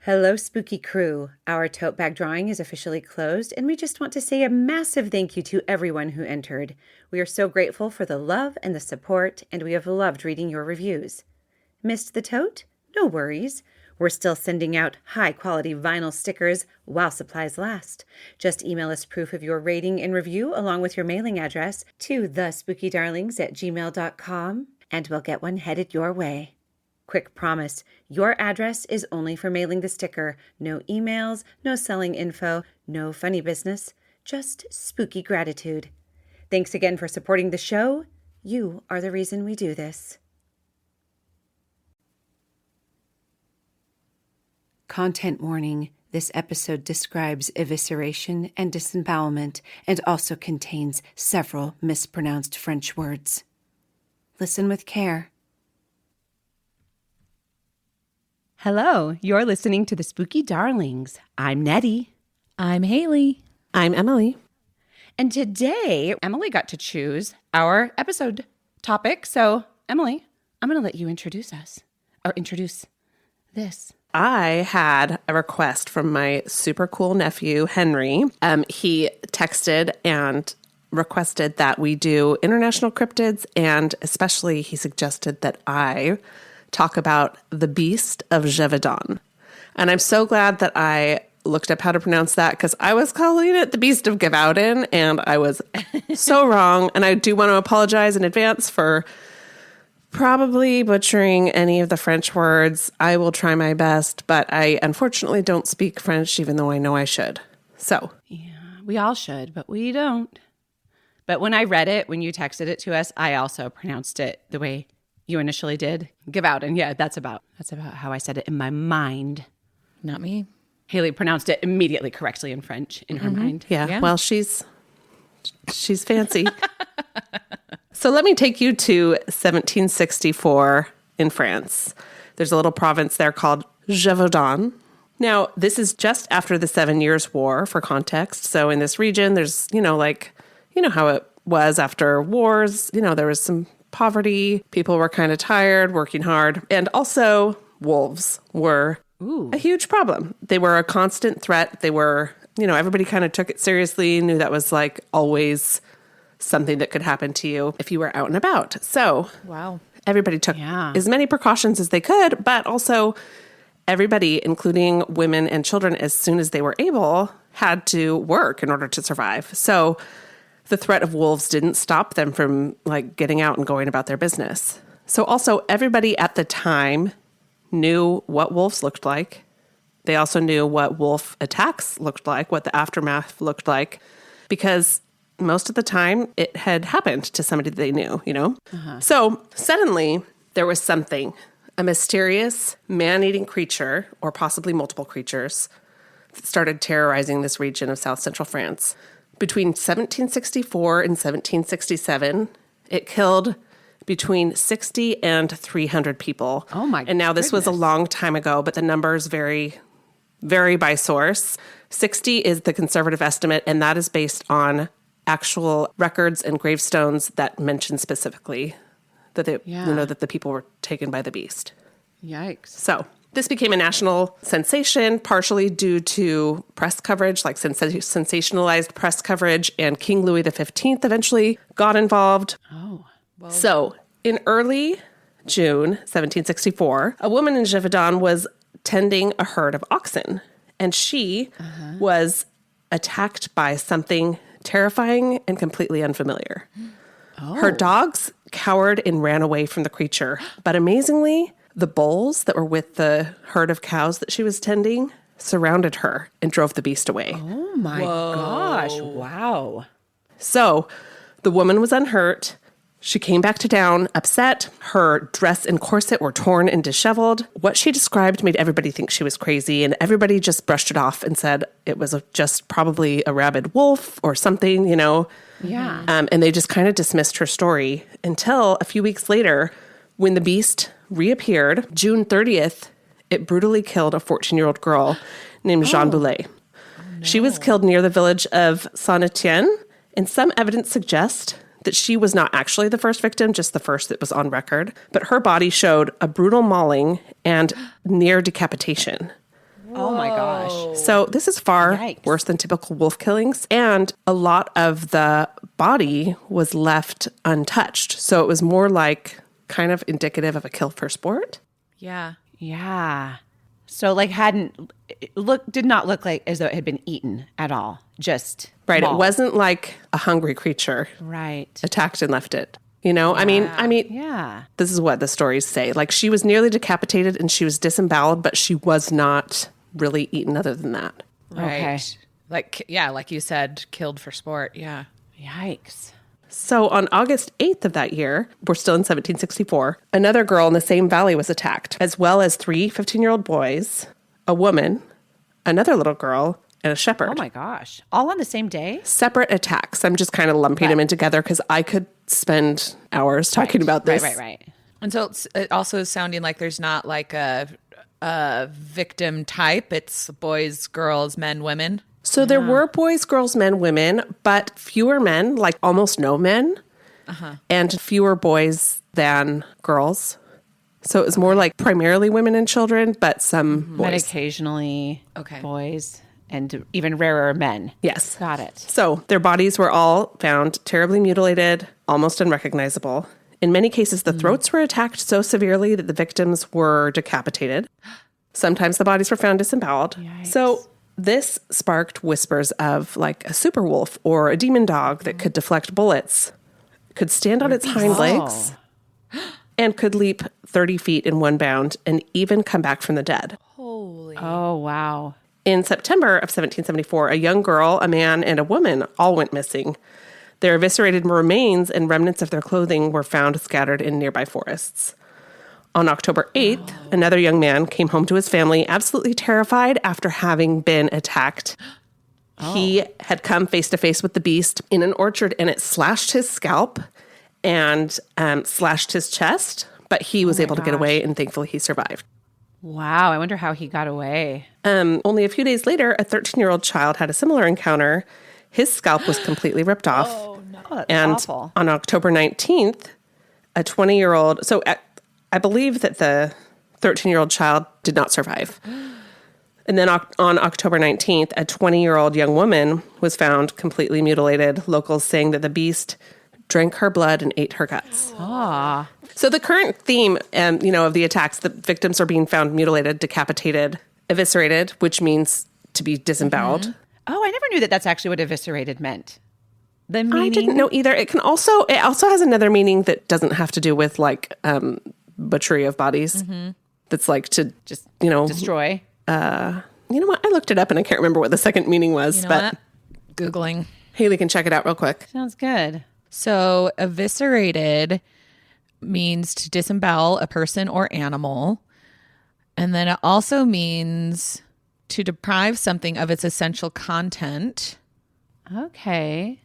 Hello, spooky crew. Our tote bag drawing is officially closed, and we just want to say a massive thank you to everyone who entered. We are so grateful for the love and the support, and we have loved reading your reviews. Missed the tote? No worries. We're still sending out high-quality vinyl stickers while supplies last. Just email us proof of your rating and review along with your mailing address to thespookydarlings@gmail.com, and we'll get one headed your way. Quick promise, your address is only for mailing the sticker. No emails, no selling info, no funny business, just spooky gratitude. Thanks again for supporting the show. You are the reason we do this. Content warning. This episode describes evisceration and disembowelment and also contains several mispronounced French words. Listen with care. Hello, you're listening to the Spooky Darlings. I'm Nettie. I'm Haley. I'm Emily. And today, Emily got to choose our episode topic. So, Emily, I'm going to let you introduce us, or introduce this. I had a request from my super cool nephew, Henry. He texted and requested that we do international cryptids, and especially he suggested that I talk about the Beast of Gévaudan. And I'm so glad that I looked up how to pronounce that because I was calling it the Beast of Gévaudan and I was so wrong. And I do want to apologize in advance for probably butchering any of the French words. I will try my best, but I unfortunately don't speak French even though I know I should. So. Yeah, we all should, but we don't. But when I read it, when you texted it to us, I also pronounced it the way you initially did. Gévaudan. Yeah, that's about how I said it in my mind. Not me. Haley pronounced it immediately correctly in French in her mind. Yeah. Well, she's fancy. So let me take you to 1764 in France. There's a little province there called Gévaudan. Now, this is just after the 7 Years' War, for context. So in this region, there's, how it was after wars. There was some poverty. People were kind of tired, working hard. And also, wolves were a huge problem. They were a constant threat. They were, everybody kind of took it seriously, knew that was like always something that could happen to you if you were out and about. So everybody took as many precautions as they could, but also everybody, including women and children, as soon as they were able, had to work in order to survive. So the threat of wolves didn't stop them from getting out and going about their business. So also everybody at the time knew what wolves looked like. They also knew what wolf attacks looked like, what the aftermath looked like, because most of the time it had happened to somebody that they knew, So suddenly there was something, a mysterious man-eating creature, or possibly multiple creatures, that started terrorizing this region of South Central France. Between 1764 and 1767, it killed between 60 and 300 people. Oh my And now this was a long time ago, but the numbers vary by source. 60 is the conservative estimate, and that is based on actual records and gravestones that mention specifically that that the people were taken by the beast. Yikes. So this became a national sensation, partially due to press coverage, like sensationalized press coverage, and King Louis XV eventually got involved. Oh. Well. So in early June 1764, a woman in Gévaudan was tending a herd of oxen, and she was attacked by something terrifying and completely unfamiliar. Oh. Her dogs cowered and ran away from the creature, but amazingly, the bulls that were with the herd of cows that she was tending surrounded her and drove the beast away. Oh my gosh. Wow. So the woman was unhurt. She came back to town upset. Her dress and corset were torn and disheveled. What she described made everybody think she was crazy, and everybody just brushed it off and said it was just probably a rabid wolf or something, Yeah. And they just kind of dismissed her story until a few weeks later when the beast reappeared. June 30th, it brutally killed a 14-year-old girl named Jeanne Boulet. Oh, no. She was killed near the village of Saint-Étienne, and some evidence suggests that she was not actually the first victim, just the first that was on record. But her body showed a brutal mauling and near decapitation. Oh my gosh. So this is far Yikes. worse than typical wolf killings. And a lot of the body was left untouched. So it was more like kind of indicative of a kill for sport. Yeah. Yeah. So like did not look like as though it had been eaten at all. Just Right. mauled. It wasn't like a hungry creature Right. attacked and left it. You know, I mean, Yeah. this is what the stories say. Like she was nearly decapitated and she was disemboweled, but she was not really eaten other than that. Right. Okay. Like you said, killed for sport. Yeah. Yikes. So on August 8th of that year, we're still in 1764, another girl in the same valley was attacked, as well as 3 15-year-old boys, a woman, another little girl, and a shepherd. Oh my gosh. All on the same day? Separate attacks. I'm just kind of lumping them in together because I could spend hours talking about this. Right. And so it also is sounding like there's not like a victim type. It's boys, girls, men, women. So there were boys, girls, men, women, but fewer men, like almost no men, and fewer boys than girls. So it was more like primarily women and children, but some But boys. occasionally Okay. boys and even rarer men. Yes. Got it. So their bodies were all found terribly mutilated, almost unrecognizable. In many cases, the throats were attacked so severely that the victims were decapitated. Sometimes the bodies were found disemboweled. Yikes. So this sparked whispers of like a super wolf or a demon dog that could deflect bullets, could stand on its hind legs, and could leap 30 feet in one bound and even come back from the dead. Holy. Oh, wow. In September of 1774, a young girl, a man, and a woman all went missing. Their eviscerated remains and remnants of their clothing were found scattered in nearby forests. On October 8th, another young man came home to his family absolutely terrified after having been attacked. He had come face to face with the beast in an orchard and it slashed his scalp and slashed his chest, but he was able to get away and thankfully he survived. Wow. I wonder how he got away. Only a few days later, a 13-year-old child had a similar encounter. His scalp was completely ripped off. Oh, that's And awful. on October 19th, a 20-year-old, so I believe that the 13-year-old child did not survive. And then on October 19th, a 20-year-old young woman was found completely mutilated, locals saying that the beast drank her blood and ate her guts. Ah. So the current theme, of the attacks, the victims are being found mutilated, decapitated, eviscerated, which means to be disemboweled. Oh, I never knew that that's actually what eviscerated meant. The meaning? I didn't know either. It also has another meaning that doesn't have to do with like butchery of bodies. That's like to Just destroy. destroy. You know what? I looked it up and I can't remember what the second meaning was. You know but what? Googling. Haley can check it out real quick. Sounds good. So eviscerated means to disembowel a person or animal. And then it also means to deprive something of its essential content. Okay.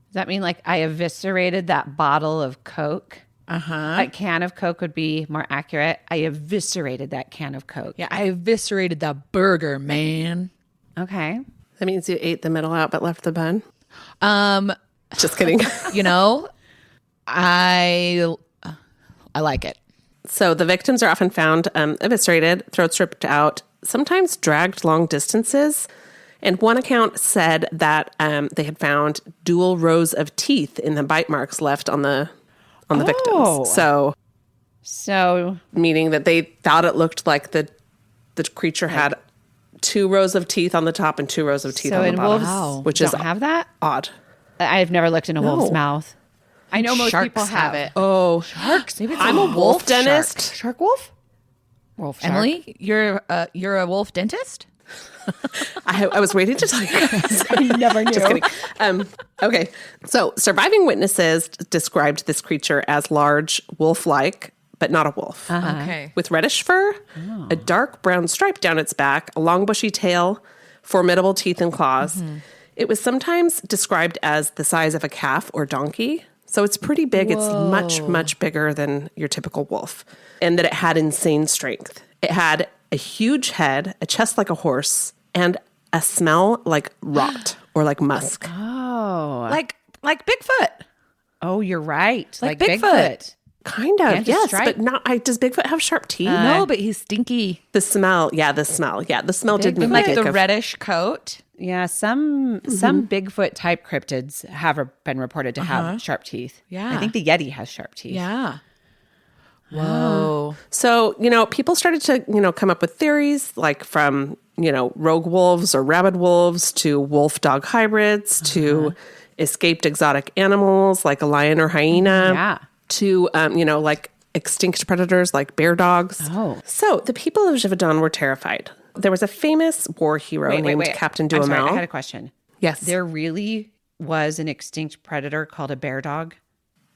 Does that mean like I eviscerated that bottle of Coke? A can of Coke would be more accurate. I eviscerated that can of Coke. Yeah, I eviscerated the burger, man. Okay. That means you ate the middle out but left the bun. Um, Just kidding. you know, I like it. So the victims are often found eviscerated, throats ripped out, sometimes dragged long distances. And one account said that they had found dual rows of teeth in the bite marks left on the victims. So meaning that they thought it looked like the creature had 2 rows of teeth on the top and 2 rows of teeth So on the in bottom, wolves which don't is have that? odd. I've never looked in a wolf's mouth. I know most Sharks people have it. Oh, Sharks. Maybe it's I'm a wolf dentist. Shark wolf? Wolf shark. Emily, you're a wolf dentist? I was waiting to tell you guys. I never knew. Just kidding. Okay. So surviving witnesses described this creature as large, wolf-like, but not a wolf. Okay. With reddish fur, a dark brown stripe down its back, a long bushy tail, formidable teeth and claws. It was sometimes described as the size of a calf or donkey. So it's pretty big. It's much, much bigger than your typical wolf. And that it had insane strength. It had a huge head, a chest like a horse, and a smell like rot or like musk. Oh. Like Bigfoot. Oh, you're right. Like Bigfoot. Kind of, And to yes, strike. but not. Does Bigfoot have sharp teeth? No, but he's stinky. The smell, the smell did make And me like think the of reddish coat. Yeah, some Bigfoot type cryptids have been reported to have sharp teeth. Yeah. I think the Yeti has sharp teeth. Yeah. Whoa. So, people started to, come up with theories like from, rogue wolves or rabid wolves to wolf dog hybrids to escaped exotic animals like a lion or hyena Yeah. to, like extinct predators like bear dogs. Oh. So the people of Gévaudan were terrified. There was a famous war hero named Captain I'm sorry, Duhamel. I had a question. Yes. There really was an extinct predator called a bear dog?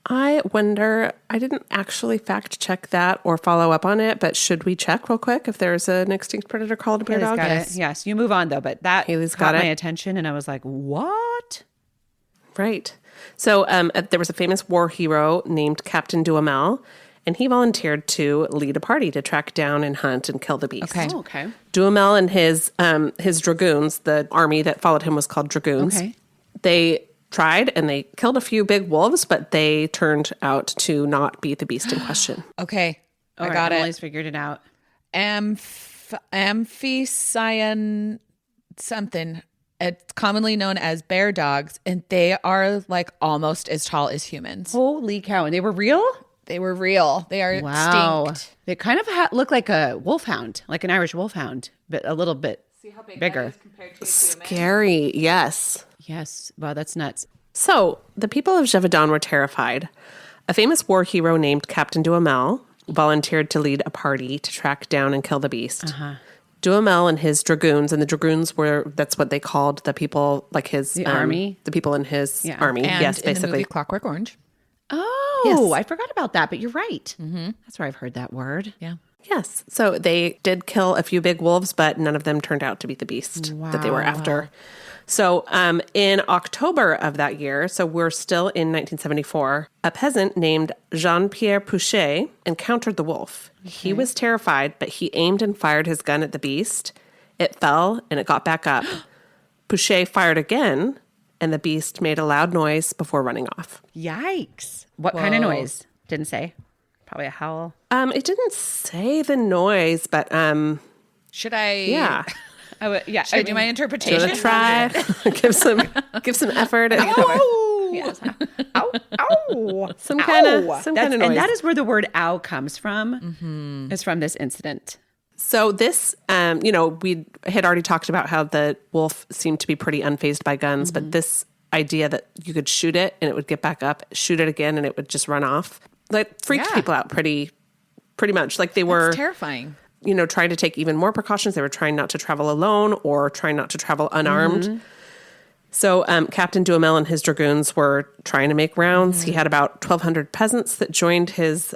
I wonder, I didn't actually fact check that or follow up on it, but should we check real quick if there's an extinct predator called a bear dog? Got it. Yes, you move on though, but that Haley's caught got my it. attention and I was like, what? Right. So there was a famous war hero named Captain Duhamel, and he volunteered to lead a party to track down and hunt and kill the beast. Okay. Okay. Duhamel and his dragoons, the army that followed him was called dragoons. Okay. They tried and they killed a few big wolves, but they turned out to not be the beast in question. Okay. All I right, got it. Emily's figured it out. Amphicyanian something. It's commonly known as bear dogs, and they are like almost as tall as humans. Holy cow. And they were real? They were real. They are extinct. They kind of look like a wolfhound, like an Irish wolfhound, but a little bit bigger. Scary, yes. Yes. Wow, that's nuts. So the people of Gévaudan were terrified. A famous war hero named Captain Duhamel volunteered to lead a party to track down and kill the beast. Duhamel and his dragoons, and the dragoons that's what they called the people, like his army? the people in his army. And yes, in the basically. movie Clockwork Orange. Oh, Yes. I forgot about that, but you're right. Mm-hmm. That's where I've heard that word. Yeah. Yes. So they did kill a few big wolves, but none of them turned out to be the beast that they were after. So in October of that year, so we're still in 1974, a peasant named Jean-Pierre Pouchet encountered the wolf. He was terrified, but he aimed and fired his gun at the beast. It fell and it got back up. Pouchet fired again, and the beast made a loud noise before running off. Yikes. What kind of noise? Didn't say. Probably a howl. It didn't say the noise, but Should I? yeah. Yeah. Should I do my interpretation? Give it a try. give some effort. Yes. Ow. Ow. Some kind of That's- noise. And that is where the word ow comes from. Is from this incident. So this, we had already talked about how the wolf seemed to be pretty unfazed by guns, but this idea that you could shoot it and it would get back up, shoot it again and it would just run off, like freaked people out pretty much. Like they were It's terrifying. Trying to take even more precautions. They were trying not to travel alone or trying not to travel unarmed. So Captain Duhamel and his dragoons were trying to make rounds. He had about 1,200 peasants that joined his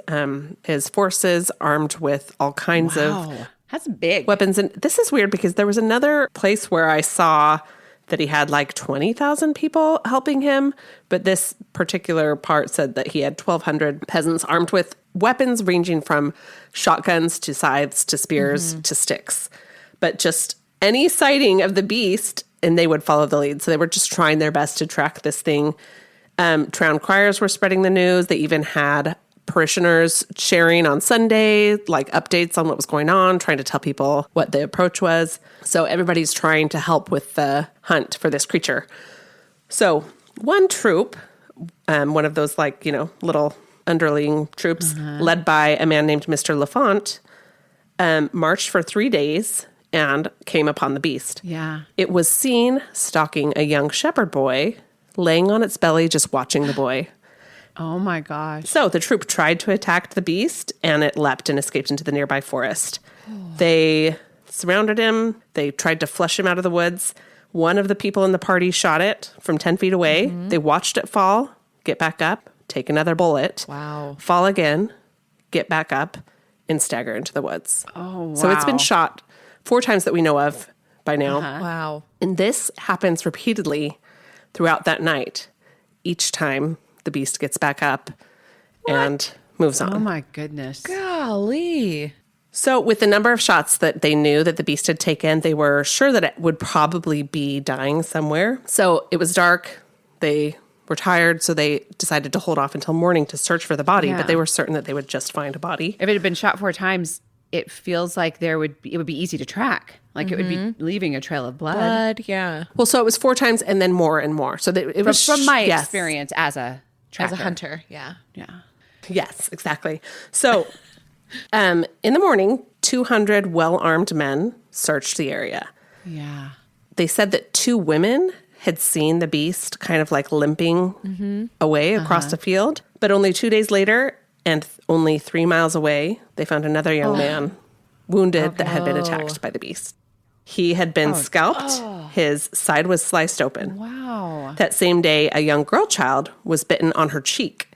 forces, armed with all kinds of That's big. weapons. And this is weird because there was another place where I saw that he had like 20,000 people helping him. But this particular part said that he had 1,200 peasants armed with weapons ranging from shotguns to scythes to spears to sticks. But just any sighting of the beast, and they would follow the lead. So they were just trying their best to track this thing. Town criers were spreading the news. They even had parishioners sharing on Sunday, like updates on what was going on, trying to tell people what the approach was. So everybody's trying to help with the hunt for this creature. So one troop, one of those little underling troops led by a man named Mr. Lafont, marched for 3 days and came upon the beast. Yeah. It was seen stalking a young shepherd boy, laying on its belly, just watching the boy. Oh my gosh. So the troop tried to attack the beast, and it leapt and escaped into the nearby forest. They surrounded him. They tried to flush him out of the woods. One of the people in the party shot it from 10 feet away. They watched it fall, get back up, take another bullet, fall again, get back up, and stagger into the woods. Oh, wow. So it's been shot 4 times that we know of by now. Wow. And this happens repeatedly throughout that night. Each time the beast gets back up and moves on. Oh my goodness. Golly. So with the number of shots that they knew that the beast had taken, they were sure that it would probably be dying somewhere. So it was dark. They were tired, so they decided to hold off until morning to search for the body, Yeah. but they were certain that they would just find a body. If it had been shot 4 times, it feels like it would be easy to track. Like it would be leaving a trail of blood. Yeah. Well, so it was 4 times and then more and more. So it was From my yes. experience as a tracker. As a hunter. Yeah. Yeah. Yes, exactly. So in the morning, 200 well-armed men searched the area. Yeah. They said that 2 women had seen the beast kind of like limping away across the field. But only 2 days later and only 3 miles away, they found another young man wounded that had been attacked by the beast. He had been scalped. His side was sliced open. Wow. That same day, a young girl child was bitten on her cheek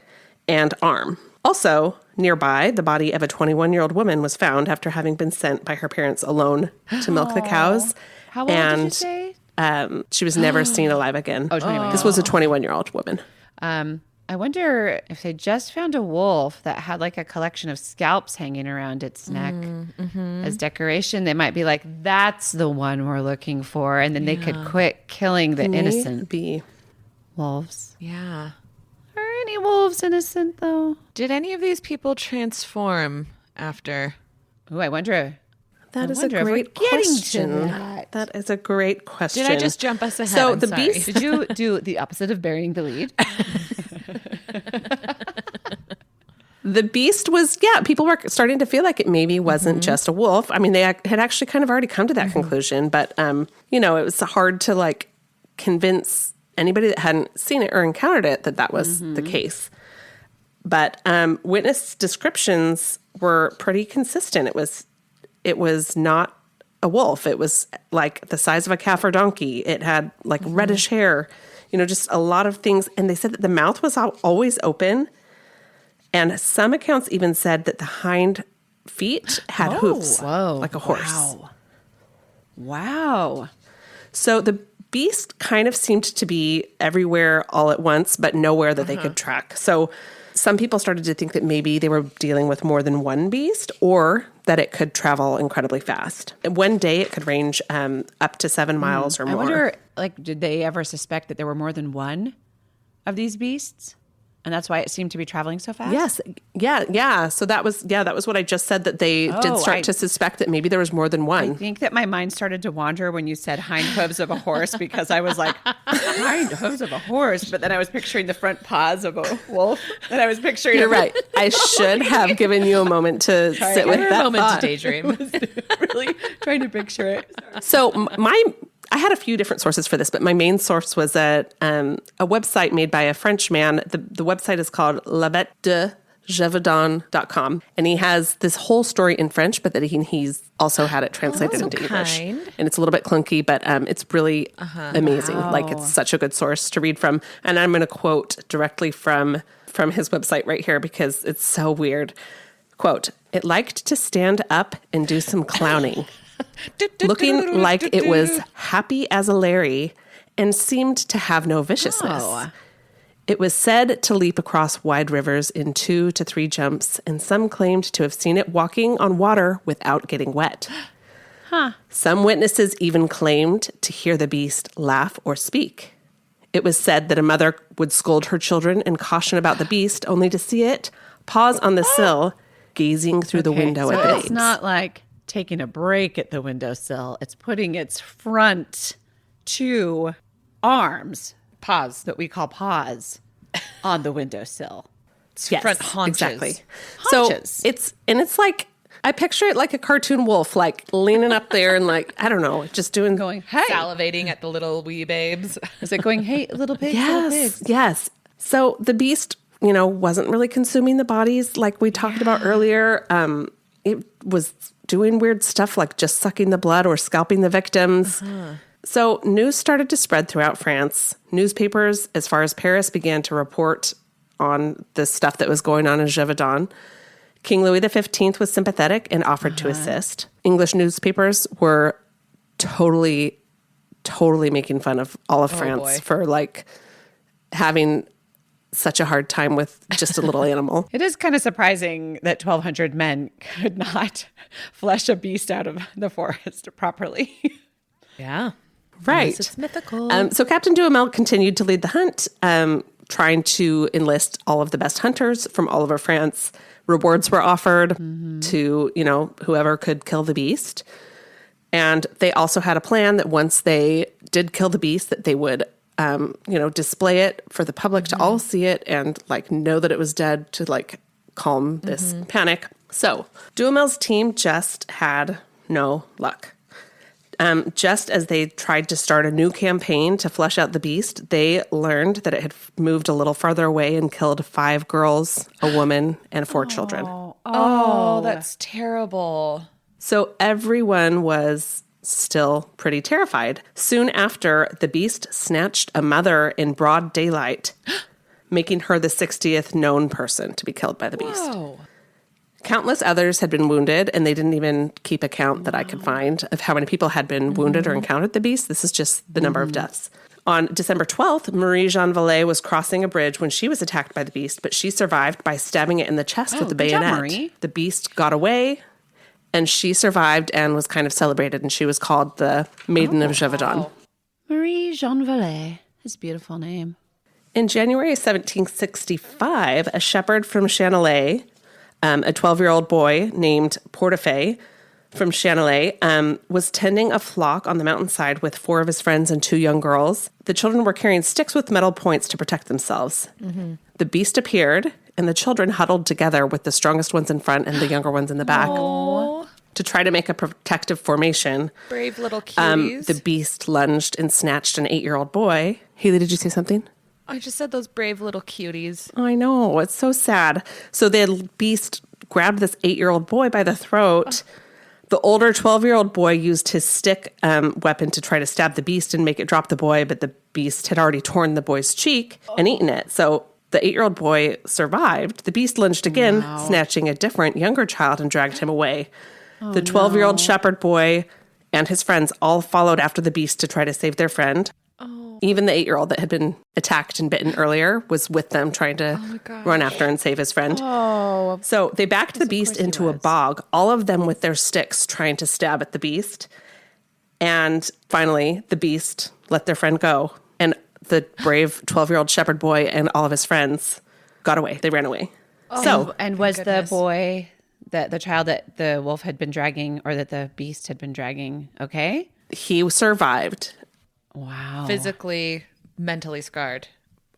and arm. Also, nearby, the body of a 21-year-old woman was found after having been sent by her parents alone to milk the cows. How old did you say? She was never seen alive again. Oh, 21. This was a 21-year-old woman. I wonder if they just found a wolf that had like a collection of scalps hanging around its neck as decoration. They might be like, that's the one we're looking for. And then they could quit killing the innocent Maybe. wolves. Yeah. Are any wolves innocent though? Did any of these people transform after? Ooh, I wonder. That is a wonder if we're great getting to question. that. That is a great question. Did I just jump us ahead? So I'm the sorry. beast. Did you do the opposite of burying the lead? The beast was, people were starting to feel like it maybe wasn't just a wolf. I mean, they had actually kind of already come to that conclusion, but, it was hard to like convince anybody that hadn't seen it or encountered it that was the case. But witness descriptions were pretty consistent. It was not a wolf. It was like the size of a calf or donkey. It had like reddish hair, just a lot of things. And they said that the mouth was always open. And some accounts even said that the hind feet had hooves, like a horse. Wow. So the beast kind of seemed to be everywhere all at once, but nowhere that they could track. So some people started to think that maybe they were dealing with more than one beast, or that it could travel incredibly fast. And one day it could range up to 7 miles or more. I wonder, did they ever suspect that there were more than one of these beasts? And that's why it seemed to be traveling so fast? Yes. Yeah. So that was what I just said, that they did start to suspect that maybe there was more than one. I think that my mind started to wander when you said hind hooves of a horse, because I was like, hind hooves of a horse. But then I was picturing the front paws of a wolf. And I was picturing... You're right. I should have given you a moment to sit with that moment thought. to daydream. really trying to picture it. So I had a few different sources for this, but my main source was a website made by a French man. The website is called eyewitness.com, and he has this whole story in French, but that he's also had it translated into English. And it's a little bit clunky, but it's really amazing. Wow. Like, it's such a good source to read from. And I'm going to quote directly from his website right here, because it's so weird. Quote, "It liked to stand up and do some clowning. Looking like it was happy as a Larry and seemed to have no viciousness. Oh. It was said to leap across wide rivers in 2 to 3 jumps, and some claimed to have seen it walking on water without getting wet. Some witnesses even claimed to hear the beast laugh or speak. It was said that a mother would scold her children and caution about the beast, only to see it pause on the sill, gazing through the window so at the it's not like taking a break at the windowsill. It's putting its front 2 arms, paws that we call paws, on the windowsill. Yes, front haunches. Exactly. Haunches. So it's like, I picture it like a cartoon wolf, like leaning up there and like, I don't know, just doing... Going, hey. Salivating at the little wee babes. Is it going, hey, little pigs, little pigs? Yes. So the beast, wasn't really consuming the bodies like we talked about earlier. It was doing weird stuff like just sucking the blood or scalping the victims. So news started to spread throughout France. Newspapers, as far as Paris, began to report on the stuff that was going on in Gévaudan. King Louis XV was sympathetic and offered to assist. English newspapers were totally making fun of all of France for like having such a hard time with just a little animal. It is kind of surprising that 1,200 men could not flesh a beast out of the forest properly. Yeah. Right. Unless it's mythical. So Captain Duhamel continued to lead the hunt, trying to enlist all of the best hunters from all over France. Rewards were offered to, whoever could kill the beast. And they also had a plan that once they did kill the beast, that they would, display it for the public to all see it and know that it was dead to calm this panic. So Duhamel's team just had no luck. Just as they tried to start a new campaign to flush out the beast, they learned that it had moved a little farther away and killed 5 girls, a woman, and 4 children. Oh, that's terrible. So everyone was still pretty terrified. Soon after, the beast snatched a mother in broad daylight, making her the 60th known person to be killed by the beast. Whoa. Countless others had been wounded, and they didn't even keep a count that I could find of how many people had been wounded or encountered the beast. This is just the number of deaths. On December 12th, Marie-Jeanne Vallée was crossing a bridge when she was attacked by the beast, but she survived by stabbing it in the chest with a good job, bayonet. Marie. The beast got away, and she survived and was kind of celebrated, and she was called the Maiden of Gévaudan. Wow. Marie-Jeanne Vallée. That's a beautiful name. In January 1765, a shepherd from Chanelay, a 12-year-old boy named Portefeuille from Chanelay, was tending a flock on the mountainside with 4 of his friends and 2 young girls. The children were carrying sticks with metal points to protect themselves. The beast appeared, and the children huddled together with the strongest ones in front and the younger ones in the back to try to make a protective formation. Brave little cuties. The beast lunged and snatched an 8-year-old boy. Haley, did you say something? I just said those brave little cuties. I know. It's so sad. So the beast grabbed this 8-year-old boy by the throat. The older 12-year-old boy used his stick weapon to try to stab the beast and make it drop the boy, but the beast had already torn the boy's cheek and eaten it. So the 8-year-old boy survived. The beast lunged again, snatching a different, younger child and dragged him away. The 12-year-old shepherd boy and his friends all followed after the beast to try to save their friend. Even the 8-year-old that had been attacked and bitten earlier was with them trying to run after and save his friend. So they backed the beast into a bog, all of them with their sticks trying to stab at the beast. And finally, the beast let their friend go. And the brave 12-year-old shepherd boy and all of his friends got away. They ran away. And was the boy, the child that the wolf had been dragging or that the beast had been dragging, okay? He survived. Wow. Physically, mentally scarred.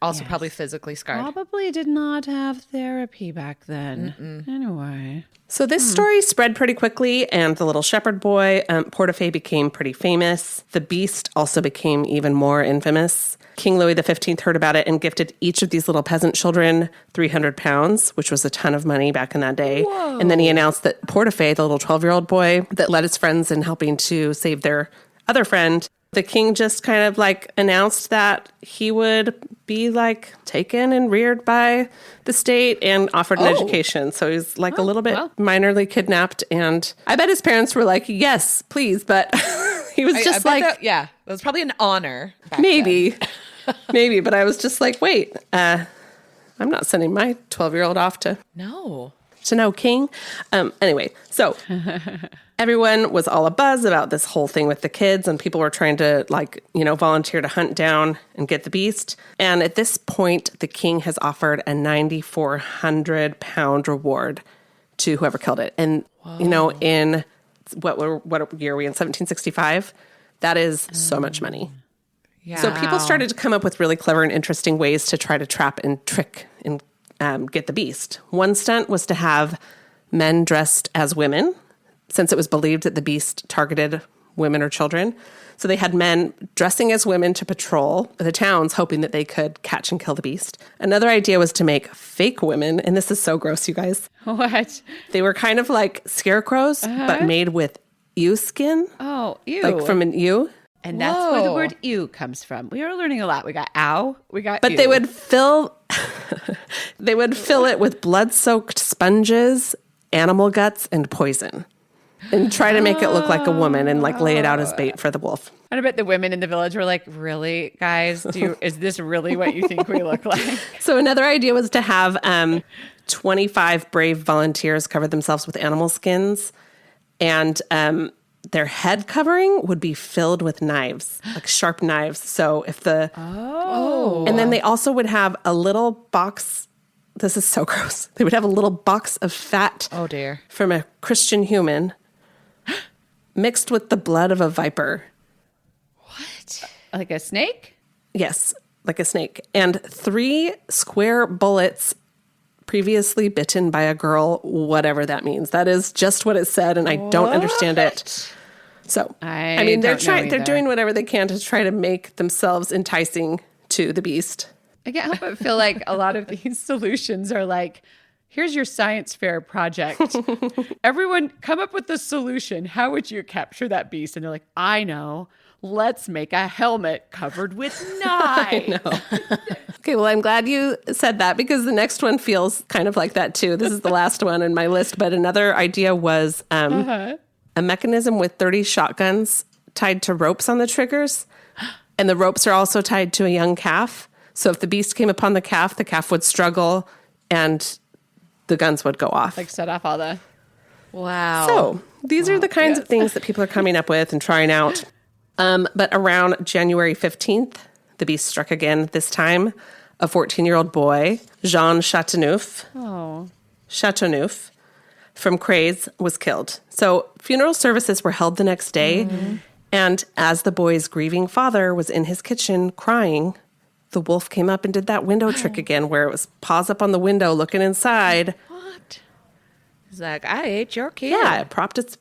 Also probably physically scarred. Probably did not have therapy back then. Anyway. So this story spread pretty quickly, and the little shepherd boy, Portefeuille, became pretty famous. The beast also became even more infamous. King Louis XV heard about it and gifted each of these little peasant children 300 pounds, which was a ton of money back in that day. Whoa. And then he announced that Portefeuille, the little 12-year-old boy that led his friends in helping to save their other friend, the king just kind of announced that he would be taken and reared by the state and offered an education. So he's a little bit minorly kidnapped. And I bet his parents were like, yes, please. But he was just it was probably an honor. Maybe. Maybe. But I was just wait, I'm not sending my 12-year-old off to No king. Anyway, so everyone was all abuzz about this whole thing with the kids, and people were trying to volunteer to hunt down and get the beast. And at this point, the king has offered a 9,400 pound reward to whoever killed it. And, in what year are we in? 1765? That is so much money. Yeah. So people started to come up with really clever and interesting ways to try to trap and trick and get the beast. One stunt was to have men dressed as women, since it was believed that the beast targeted women or children. So they had men dressing as women to patrol the towns, hoping that they could catch and kill the beast. Another idea was to make fake women, and this is so gross, you guys. What? They were kind of like scarecrows, but made with ewe skin. Oh, ew. Like from an ewe. And that's where the word ew comes from. We are learning a lot. We got ow, we got But ew. they would fill it with blood-soaked sponges, animal guts, and poison. And try to make it look like a woman and lay it out as bait for the wolf. And I bet the women in the village were like, really, guys? Is this really what you think we look like? So another idea was to have 25 brave volunteers cover themselves with animal skins and their head covering would be filled with knives, like sharp knives. So if the... Oh. And then they also would have a little box. This is so gross. They would have a little box of fat Oh, dear. from a Christian human mixed with the blood of a viper. What? Like a snake? Yes, like a snake. And 3 square bullets previously bitten by a girl, whatever that means. That is just what it said, and I don't understand it. So, I mean, they're doing whatever they can to try to make themselves enticing to the beast. I can't help but feel like a lot of these solutions are like, here's your science fair project. Everyone come up with the solution. How would you capture that beast? And they're like, I know. Let's make a helmet covered with knives. Okay, well, I'm glad you said that because the next one feels kind of like that too. This is the last one in my list, but another idea was a mechanism with 30 shotguns tied to ropes on the triggers. And the ropes are also tied to a young calf. So if the beast came upon the calf would struggle and the guns would go off. Like set off all the... Wow. So these are the kinds of things that people are coming up with and trying out. But around January 15th, the beast struck again. This time, a 14-year-old boy, Jean Chateauneuf, from Craze, was killed. So funeral services were held the next day. Mm-hmm. And as the boy's grieving father was in his kitchen crying, the wolf came up and did that window trick again, where it was paws up on the window looking inside. What? He's like, I ate your kid. Yeah, it propped its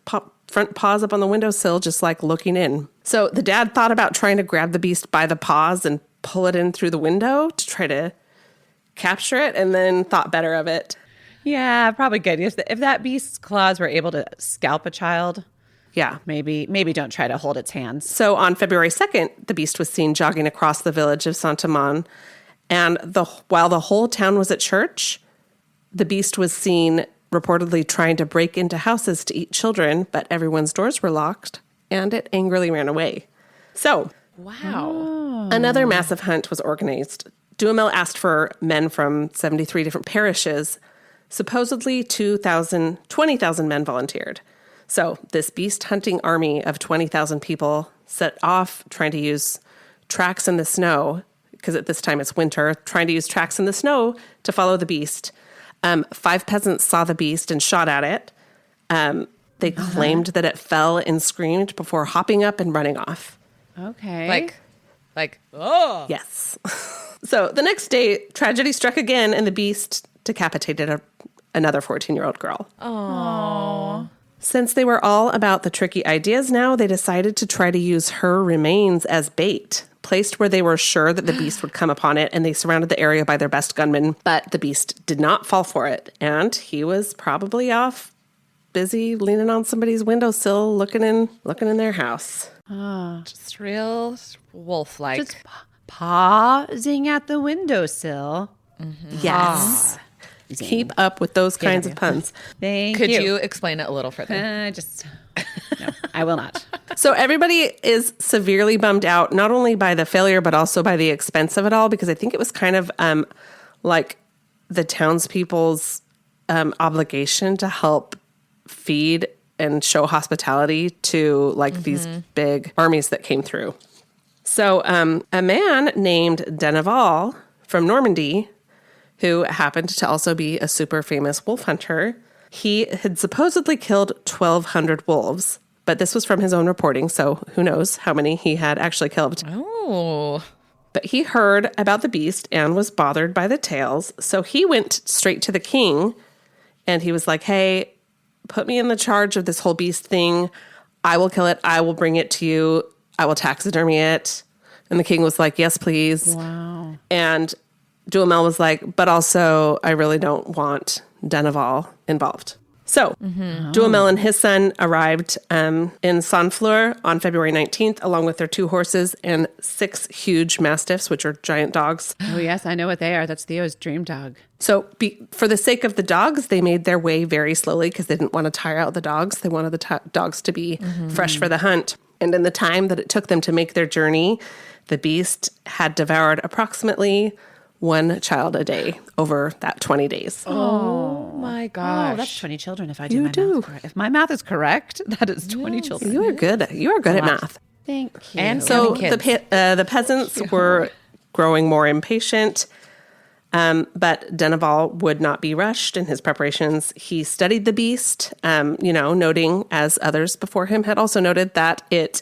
front paws up on the windowsill, just like looking in. So the dad thought about trying to grab the beast by the paws and pull it in through the window to try to capture it, and then thought better of it. Yeah, probably good. If that beast's claws were able to scalp a child, Yeah. maybe don't try to hold its hands. So on February 2nd, the beast was seen jogging across the village of Saint-Amand, and while the whole town was at church, the beast was seen reportedly trying to break into houses to eat children, but everyone's doors were locked, and it angrily ran away. So, Wow. another massive hunt was organized. Duhamel asked for men from 73 different parishes. Supposedly 20,000 men volunteered. So this beast hunting army of 20,000 people set off trying to use tracks in the snow, because at this time it's winter, trying to use tracks in the snow to follow the beast. 5 peasants saw the beast and shot at it. They claimed that it fell and screamed before hopping up and running off. Okay. Oh. Yes. So the next day, tragedy struck again, and the beast decapitated another 14-year-old girl. Oh. Since they were all about the tricky ideas now, they decided to try to use her remains as bait, placed where they were sure that the beast would come upon it, and they surrounded the area by their best gunmen. But the beast did not fall for it, and he was probably off, busy leaning on somebody's windowsill, looking in their house. Just real wolf-like. Just pausing at the windowsill. Yes. Keep up with those kinds of puns. Thank Could you explain it a little further? No, I will not. So everybody is severely bummed out, not only by the failure, but also by the expense of it all, because I think it was kind of like the townspeople's obligation to help feed and show hospitality to like these big armies that came through. So a man named Deneval from Normandy, who happened to also be a super famous wolf hunter, he had supposedly killed 1,200 wolves, but this was from his own reporting, so who knows how many he had actually killed. Oh. But he heard about the beast and was bothered by the tales, so he went straight to the king, and he was like, hey, put me in the charge of this whole beast thing. I will kill it. I will bring it to you. I will taxidermy it. And the king was like, yes, please. Wow. And Duhamel was like, but also I really don't want Deneval involved. So Duhamel and his son arrived in Saint-Flour on February 19th, along with their 2 horses and 6 huge mastiffs, which are giant dogs. Oh, yes, I know what they are. That's Theo's dream dog. So for the sake of the dogs, they made their way very slowly because they didn't want to tire out the dogs. They wanted the dogs to be fresh for the hunt. And in the time that it took them to make their journey, the beast had devoured approximately one child a day over that 20 days. Oh my gosh. Oh, that's 20 children if I do You my do. math correct. If my math is correct, that is 20 children. You are good. You are good at math. Thank you. And So Counting the peasants were growing more impatient, but Deneval would not be rushed in his preparations. He studied the beast, noting, as others before him had also noted, that it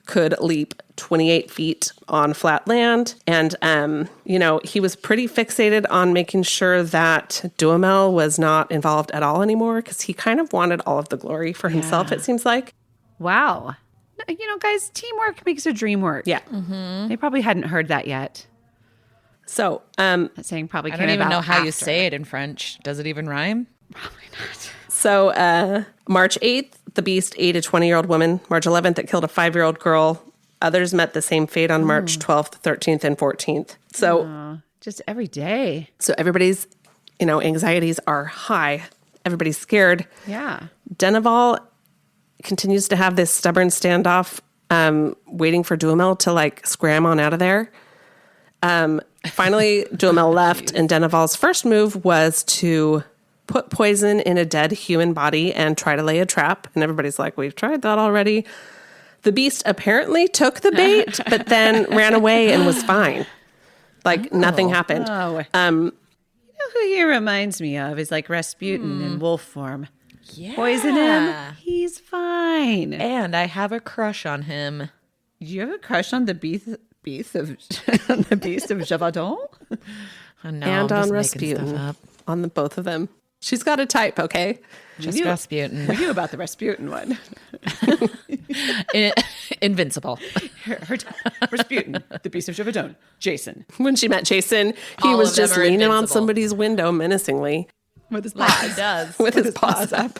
could leap 28 feet on flat land. And, he was pretty fixated on making sure that Duhamel was not involved at all anymore because he kind of wanted all of the glory for himself, it seems like. Wow. Guys, teamwork makes a dream work. Yeah. They probably hadn't heard that yet. So, That saying probably I came don't even about know how you after. say it in French. Does it even rhyme? Probably not. So March 8th, the beast ate a 20-year-old woman. March 11th, it killed a 5-year-old girl. Others met the same fate on March 12th, 13th, and 14th. So, Just every day. so everybody's, anxieties are high. Everybody's scared. Yeah. Deneval continues to have this stubborn standoff, waiting for Duhamel to scram on out of there. Finally, Duhamel left, and Deneval's first move was to put poison in a dead human body and try to lay a trap. And everybody's like, we've tried that already. The beast apparently took the bait, but then ran away and was fine. Nothing happened. Oh. Who he reminds me of is like Rasputin in wolf form. Yeah. Poison him. He's fine. And I have a crush on him. Do you have a crush on the beast of the Beast of Gévaudan? Oh, no, And I'm on just making Rasputin. stuff up. On the both of them. She's got a type, okay? Just Rasputin. We knew about the Rasputin one. Invincible. Rasputin, the Beast of Gévaudan. Jason. When she met Jason, he All was of them just are leaning on invincible. somebody's window menacingly With his Like he does. with his paws up.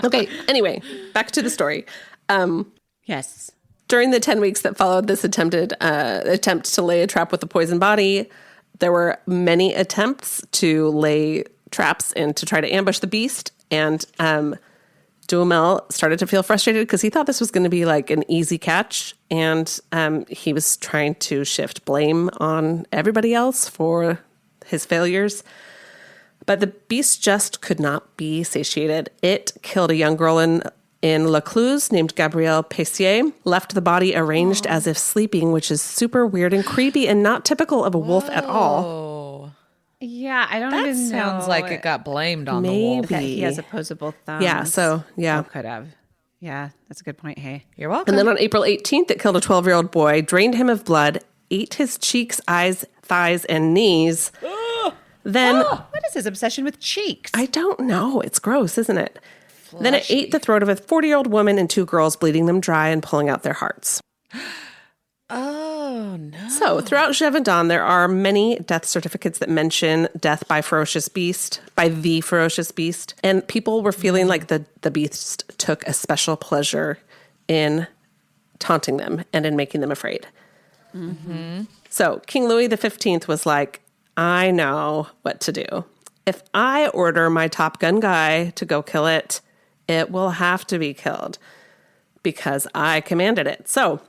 Okay, anyway, back to the story. Yes. During the 10 weeks that followed this attempt to lay a trap with the poison body, there were many attempts to lay traps and to try to ambush the beast. And Duhamel started to feel frustrated because he thought this was going to be an easy catch. And he was trying to shift blame on everybody else for his failures. But the beast just could not be satiated. It killed a young girl in La Cluse named Gabrielle Pessier, left the body arranged as if sleeping, which is super weird and creepy and not typical of a wolf at all. Oh, Yeah, I don't that even know. sounds like it got blamed on the wolf. That he has opposable thumbs. Yeah, so, yeah. Oh, could have. Yeah, that's a good point. Hey. You're welcome. And then on April 18th, it killed a 12-year-old boy, drained him of blood, ate his cheeks, eyes, thighs, and knees. Then, What is his obsession with cheeks? I don't know. It's gross, isn't it? Then it ate the throat of a 40-year-old woman and 2 girls, bleeding them dry and pulling out their hearts. Oh, no. So throughout Gévaudan, there are many death certificates that mention death by the ferocious beast. And people were feeling like the beast took a special pleasure in taunting them and in making them afraid. Mm-hmm. So King Louis XV was like, I know what to do. If I order my Top Gun guy to go kill it, it will have to be killed because I commanded it. So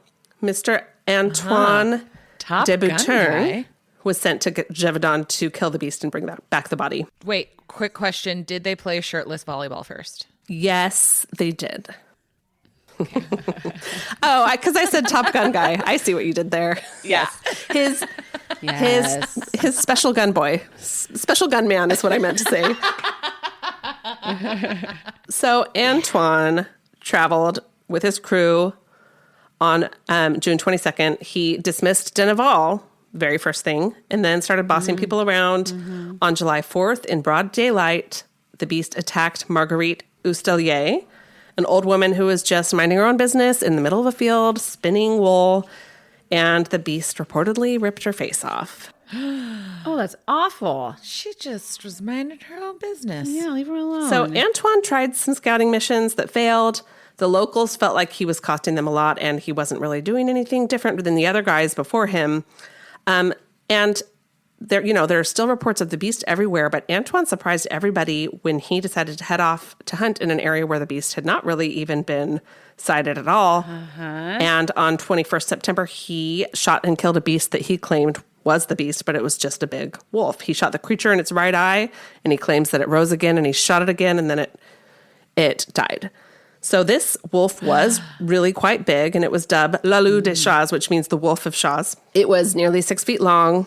Mr. Antoine Top de Gun Boutin guy? was sent to Gévaudan to kill the beast and bring back the body. Wait, quick question. Did they play shirtless volleyball first? Yes, they did. Because I said Top Gun guy. I see what you did there. Yes. His special gun boy. Special gun man is what I meant to say. So Antoine traveled with his crew on June 22nd. He dismissed Deneval, very first thing, and then started bossing people around. Mm-hmm. On July 4th, in broad daylight, the beast attacked Marguerite Ustelier, an old woman who was just minding her own business in the middle of a field, spinning wool, and the beast reportedly ripped her face off. Oh, that's awful. She just was minding her own business. Yeah, leave her alone. So Antoine tried some scouting missions that failed. The locals felt like he was costing them a lot, and he wasn't really doing anything different than the other guys before him. And there are still reports of the beast everywhere, but Antoine surprised everybody when he decided to head off to hunt in an area where the beast had not really even been sighted at all. And on 21st September, he shot and killed a beast that he claimed was the beast, but it was just a big wolf. He shot the creature in its right eye, and he claims that it rose again, and he shot it again, and then it died. So this wolf was really quite big, and it was dubbed La Loup des Chats, which means the wolf of Chats. It was nearly 6 feet long,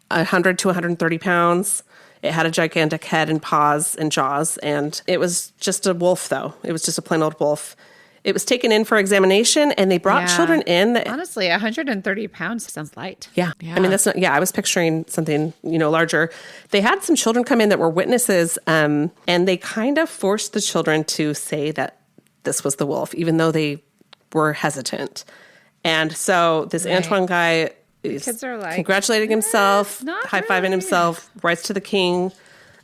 100 to 130 pounds. It had a gigantic head and paws and jaws, and it was just a wolf, though. It was just a plain old wolf. It was taken in for examination, and they brought children in. Honestly, 130 pounds sounds light. Yeah. I mean, that's not, I was picturing something, larger. They had some children come in that were witnesses, and they kind of forced the children to say that this was the wolf, even though they were hesitant. And so this Antoine guy is kids are like, congratulating himself, high-fiving really. himself, writes to the king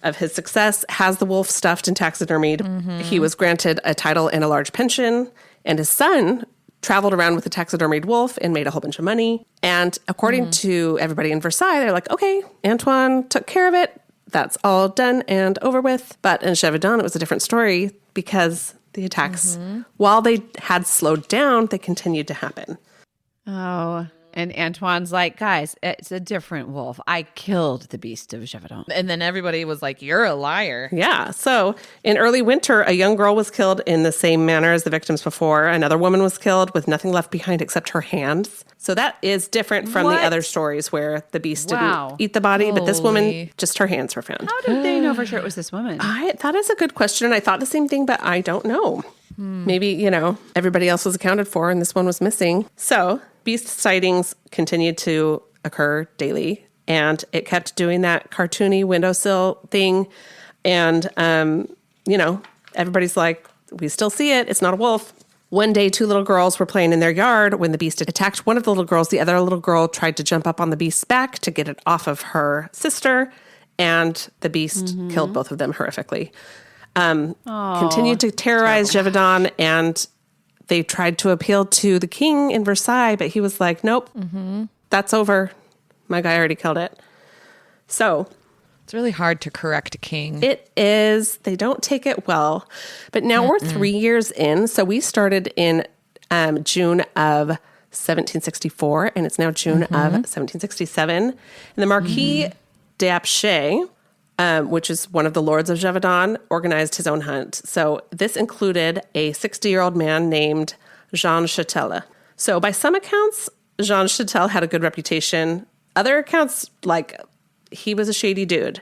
of his success, has the wolf stuffed and taxidermied. He was granted a title and a large pension, and his son traveled around with the taxidermied wolf and made a whole bunch of money. And according to everybody in Versailles, they're like, okay, Antoine took care of it. That's all done and over with. But in Gévaudan, it was a different story because the attacks, while they had slowed down, they continued to happen. Oh, and Antoine's like, guys, it's a different wolf. I killed the Beast of Gévaudan. And then everybody was like, you're a liar. Yeah. So in early winter, a young girl was killed in the same manner as the victims before. Another woman was killed with nothing left behind except her hands. So that is different from the other stories where the beast didn't eat the body, but this woman, just her hands were found. How did they know for sure it was this woman? That is a good question. And I thought the same thing, but I don't know. Maybe, everybody else was accounted for and this one was missing. So beast sightings continued to occur daily, and it kept doing that cartoony windowsill thing. And, everybody's like, we still see it. It's not a wolf. One day, 2 little girls were playing in their yard when the beast attacked one of the little girls. The other little girl tried to jump up on the beast's back to get it off of her sister, and the beast killed both of them horrifically. Continued to terrorize Gévaudan, and they tried to appeal to the king in Versailles, but he was like, nope, that's over. My guy already killed it. So it's really hard to correct a king. It is. They don't take it well. But now we're 3 years in. So we started in June of 1764, and it's now June of 1767. And the Marquis d'Apcher, which is one of the lords of Gévaudan, organized his own hunt. So this included a 60-year-old man named Jean Chatel. So by some accounts, Jean Chatel had a good reputation. Other accounts, like, he was a shady dude.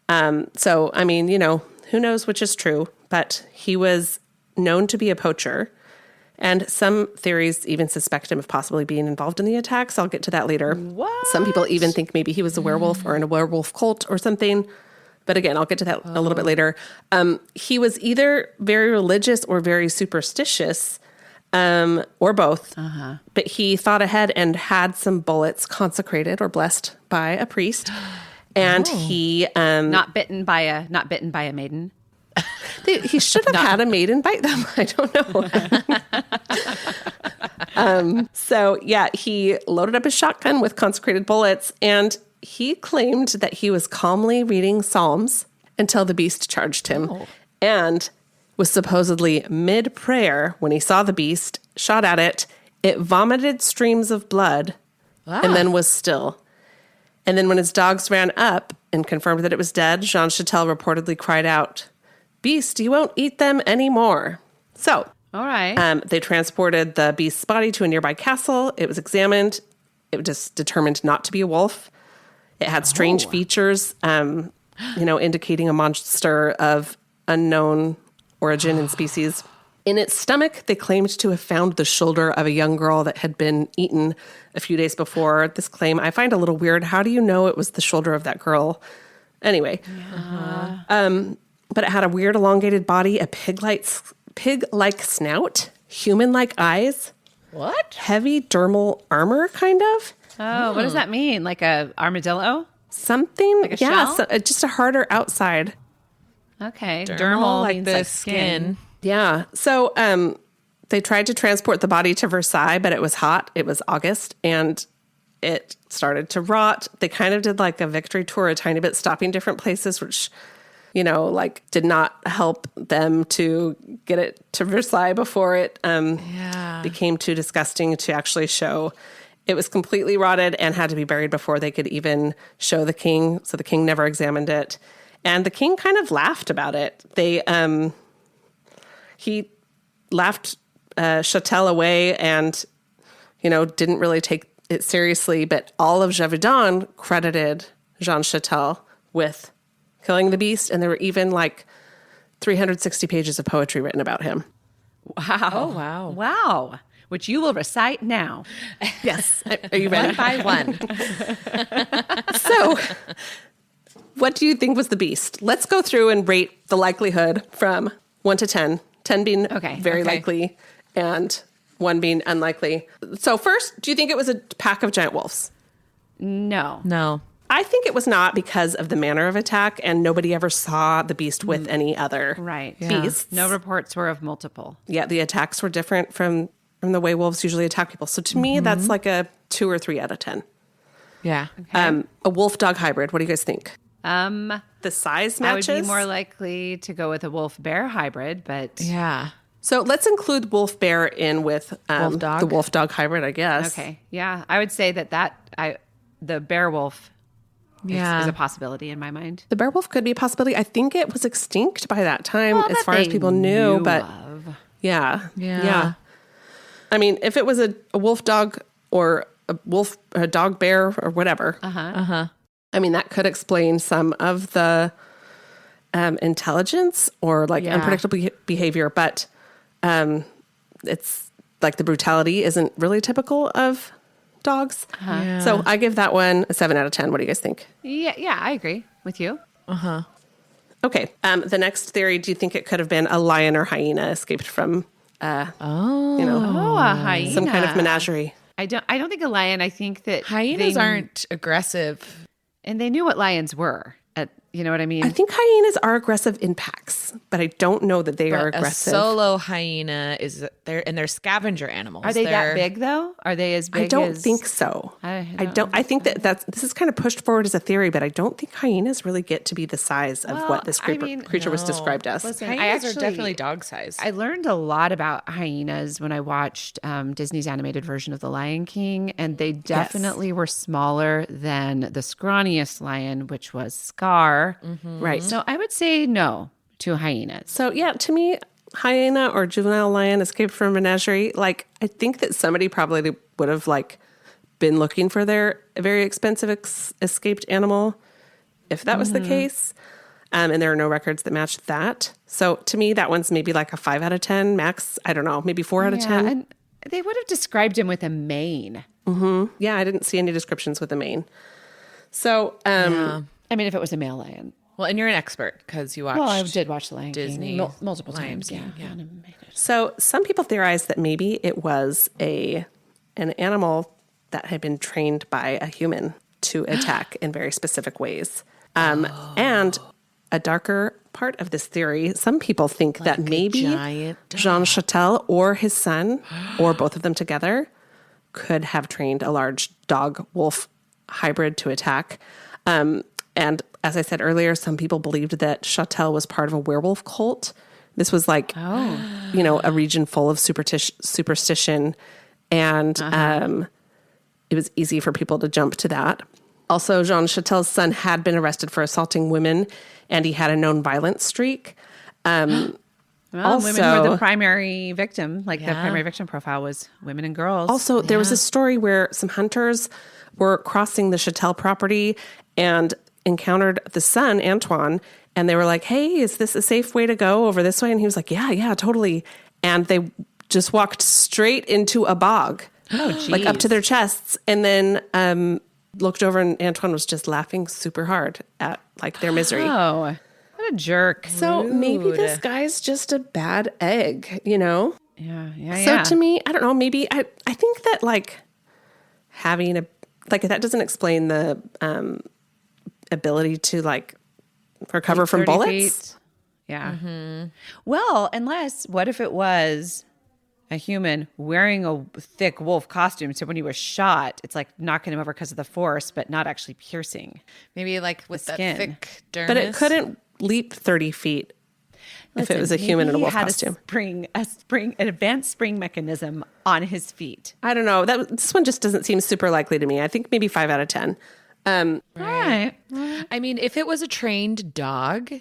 So, I mean, who knows which is true, but he was known to be a poacher. And some theories even suspect him of possibly being involved in the attacks. I'll get to that later. What? Some people even think maybe he was a werewolf or in a werewolf cult or something. But again, I'll get to that a little bit later. He was either very religious or very superstitious, or both. But he thought ahead and had some bullets consecrated or blessed by a priest. And he Not bitten by a maiden. He should have had a maiden bite them. I don't know. So, yeah, he loaded up his shotgun with consecrated bullets, and he claimed that he was calmly reading Psalms until the beast charged him, and was supposedly mid-prayer when he saw the beast, shot at it. It vomited streams of blood and then was still. And then when his dogs ran up and confirmed that it was dead, Jean Chatel reportedly cried out, "Beast, you won't eat them anymore." So, all right. They transported the beast's body to a nearby castle. It was examined. It was just determined not to be a wolf. It had strange features, indicating a monster of unknown origin and species. In its stomach, they claimed to have found the shoulder of a young girl that had been eaten a few days before. This claim I find a little weird. How do you know it was the shoulder of that girl? Anyway. But it had a weird elongated body, a pig-like snout, human-like eyes. What? Heavy dermal armor, kind of. Oh, what does that mean? Like a armadillo? Something. Like a shell? Just a harder outside. Okay. Dermal, like means the like skin. Yeah. So they tried to transport the body to Versailles, but it was hot. It was August, and it started to rot. They kind of did like a victory tour a tiny bit, stopping different places, which, you know, like did not help them to get it to Versailles before it became too disgusting to actually show. It was completely rotted and had to be buried before they could even show the king. So the king never examined it. And the king kind of laughed about it. He laughed Châtel away and, you know, didn't really take it seriously. But all of Gévaudan credited Jean Châtel with killing the beast. And there were even like 360 pages of poetry written about him. Wow. Oh, wow. Wow. Which you will recite now. Yes. Are you ready? One by one. So, what do you think was the beast? Let's go through and rate the likelihood from 1 to 10. 10 being very likely and 1 being unlikely. So first, do you think it was a pack of giant wolves? No. No. I think it was not because of the manner of attack, and nobody ever saw the beast with any other beasts. No reports were of multiple. Yeah, the attacks were different from the way wolves usually attack people. So to me, that's like a 2 or 3 out of 10. Yeah. A wolf-dog hybrid. What do you guys think? The size I would matches? be more likely to go with a wolf-bear hybrid, but... Yeah. So let's include wolf-bear in with Wolf-dog? the wolf-dog hybrid, I guess. Okay. Yeah. I would say the bear wolf is a possibility in my mind. The bear wolf could be a possibility. I think it was extinct by that time, Well, as that far as they people knew. But of. yeah. Yeah. I mean, if it was a wolf dog or a dog bear or whatever, I mean, that could explain some of the intelligence or like unpredictable behavior. But it's like the brutality isn't really typical of dogs. So I give that one a 7 out of 10. What do you guys think? Yeah, I agree with you. Okay. The next theory, do you think it could have been a lion or hyena escaped from, a hyena. some kind of menagerie? I don't think a lion. I think that Hyenas aren't aggressive. and they knew what lions were. You know what I mean? I think hyenas are aggressive in packs, but I don't know that they are A aggressive. solo hyena they're scavenger animals. Are they that big though? Are they as big? I don't think so. I think this is kind of pushed forward as a theory, but I don't think hyenas really get to be the size of what this creature was described as. Listen, Hyenas are definitely dog size. I learned a lot about hyenas when I watched Disney's animated version of The Lion King, and they definitely were smaller than the scrawniest lion, which was Scar. Right. So I would say no to hyenas. So yeah, to me, hyena or juvenile lion escaped from a menagerie. Like, I think that somebody probably would have like been looking for their very expensive escaped animal if that was the case. And there are no records that match that. So to me, that one's maybe like a 5 out of 10 max. I don't know, maybe 4 out of 10. And they would have described him with a mane. Yeah, I didn't see any descriptions with a mane. So, I mean, if it was a male lion. Well, and you're an expert because you watched. Well, I did watch The Lion Disney King multiple Lion times. King, Yeah. So some people theorize that maybe it was an animal that had been trained by a human to attack in very specific ways. And a darker part of this theory, some people think that maybe giant dog. Jean Châtel or his son, or both of them together, could have trained a large dog-wolf hybrid to attack. And as I said earlier, some people believed that Châtel was part of a werewolf cult. This was like, a region full of superstition. And it was easy for people to jump to that. Also, Jean Châtel's son had been arrested for assaulting women, and he had a known violence streak. Well, women were the primary victim. Like the primary victim profile was women and girls. Also, there was a story where some hunters were crossing the Châtel property and encountered the son, Antoine, and they were like, hey, is this a safe way to go over this way? And he was like, yeah, totally. And they just walked straight into a bog, like up to their chests, and then looked over, and Antoine was just laughing super hard at like their misery. Oh, what a jerk. So maybe this guy's just a bad egg, you know? Yeah. So to me, I don't know, maybe I think that like having that doesn't explain the ability to like recover from 30 bullets. feet. Yeah. Well, what if it was a human wearing a thick wolf costume. So when he was shot, it's like knocking him over because of the force, but not actually piercing. Maybe like with that skin. thick dermis. But it couldn't leap 30 feet if it was a human in a wolf costume. An advanced spring mechanism on his feet. I don't know. This one just doesn't seem super likely to me. I think maybe 5 out of 10. Right. I mean, if it was a trained dog,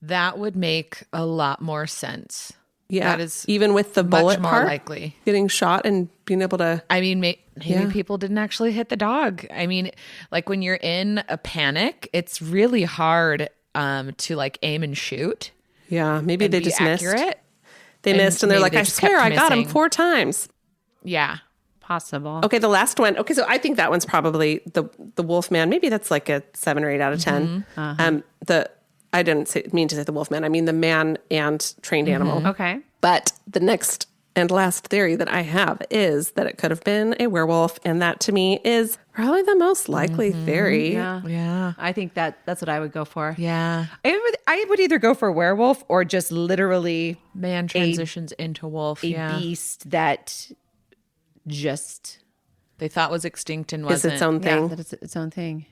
that would make a lot more sense. Yeah, that is even with the bullet more part, likely getting shot and being able to. I mean, maybe people didn't actually hit the dog. I mean, like when you're in a panic, it's really hard to like aim and shoot. Yeah, maybe they just missed. They missed, and they're like, "I swear, I got him 4 times." Yeah, possible. Okay, the last one. Okay, so I think that one's probably the wolf man. Maybe that's like a 7 or 8 out of 10. I didn't mean to say the wolf man. I mean the man and trained animal. Okay. But the next and last theory that I have is that it could have been a werewolf, and that to me is probably the most likely theory. yeah. I think that's what I would go for. Yeah. I would either go for werewolf or just literally Man transitions into wolf. a beast that just they thought was extinct and Is wasn't. its own thing. that it's its own thing.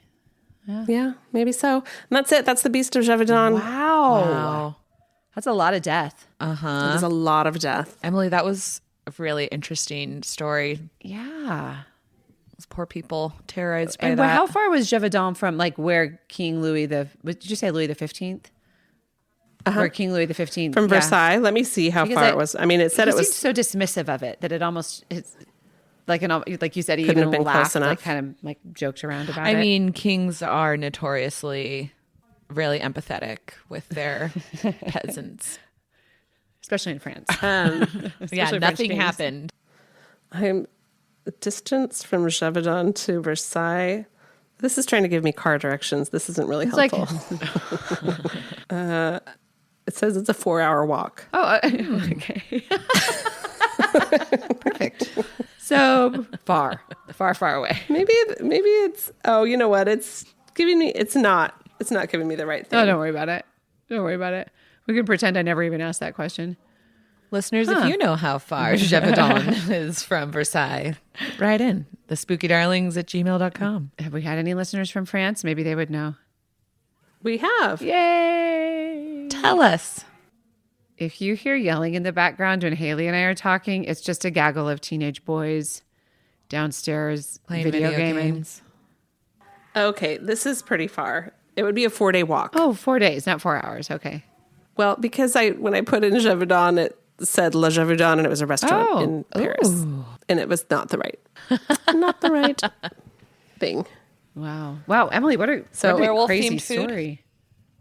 Yeah, maybe so. And that's it. That's the Beast of Gévaudan. Wow. That's a lot of death. There's a lot of death. Emily, that was a really interesting story. Yeah. Those poor people terrorized by And that. how far was Gévaudan from like where King Louis did you say Louis the 15th? Where King Louis the 15th From Versailles. Let me see how far it was. I mean, it said he it was seemed so dismissive of it that it almost it's like you said, he Couldn't even have been close laughed, enough. like kind of like joked around about I it. mean, kings are notoriously really empathetic with their peasants. especially in France. Yeah, French nothing kings. happened. I'm distance from Gévaudan to Versailles. This is trying to give me car directions. This isn't really helpful. It says it's a 4-hour walk. Okay. Perfect. So far away. Maybe it's. Oh, you know what? It's giving me. It's not giving me the right thing. Oh, don't worry about it. We can pretend I never even asked that question. Listeners, if you know how far Gévaudan is from Versailles, write in thespookydarlings@gmail.com. Have we had any listeners from France? Maybe they would know. We have. Yay! Tell us. If you hear yelling in the background when Haley and I are talking, it's just a gaggle of teenage boys downstairs Playing video gaming. games. Okay, this is pretty far. It would be a 4-day walk. Oh, 4 days, not 4 hours. Okay. Well, because when I put in Gévaudan, it said La Gévaudan, and it was a restaurant in Paris, and it was not the right thing. Wow, Emily, what a werewolf crazy themed food? story.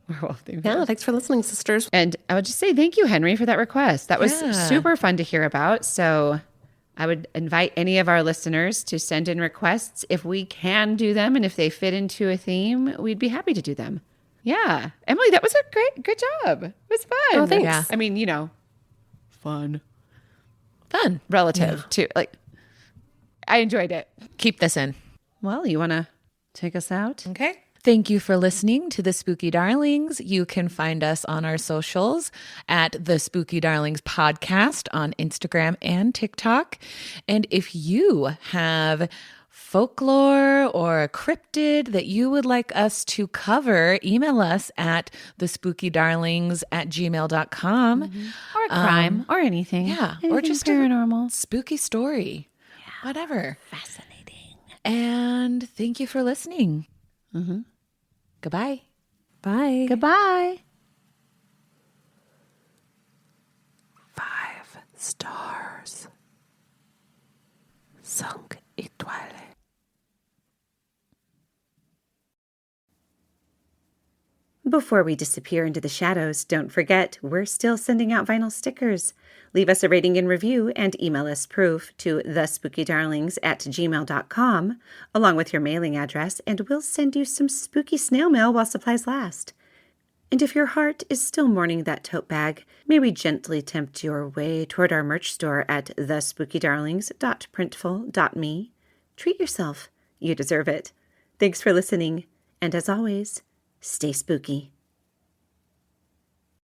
Werewolf themed Yeah, food. thanks for listening, sisters. And I would just say thank you, Henry, for that request. That was Yeah. super fun to hear about. So I would invite any of our listeners to send in requests if we can do them, and if they fit into a theme, we'd be happy to do them. Yeah, Emily, that was a good job. It was fun. Oh, thanks. Yeah. I mean, fun Fun. relative to like. I enjoyed it. Keep this in. Well, you want to take us out? Okay. Thank you for listening to The Spooky Darlings. You can find us on our socials at The Spooky Darlings Podcast on Instagram and TikTok. And if you have folklore or a cryptid that you would like us to cover, email us at thespookydarlings@gmail.com. Or a crime or anything. Yeah. Anything Or just paranormal. a spooky story. Whatever. Fascinating. And thank you for listening. Goodbye. Bye. Goodbye. 5 stars. 5 étoiles. Before we disappear into the shadows, don't forget, we're still sending out vinyl stickers. Leave us a rating and review and email us proof to thespookydarlings@gmail.com, along with your mailing address, and we'll send you some spooky snail mail while supplies last. And if your heart is still mourning that tote bag, may we gently tempt your way toward our merch store at thespookydarlings.printful.me. Treat yourself. You deserve it. Thanks for listening. And as always, stay spooky.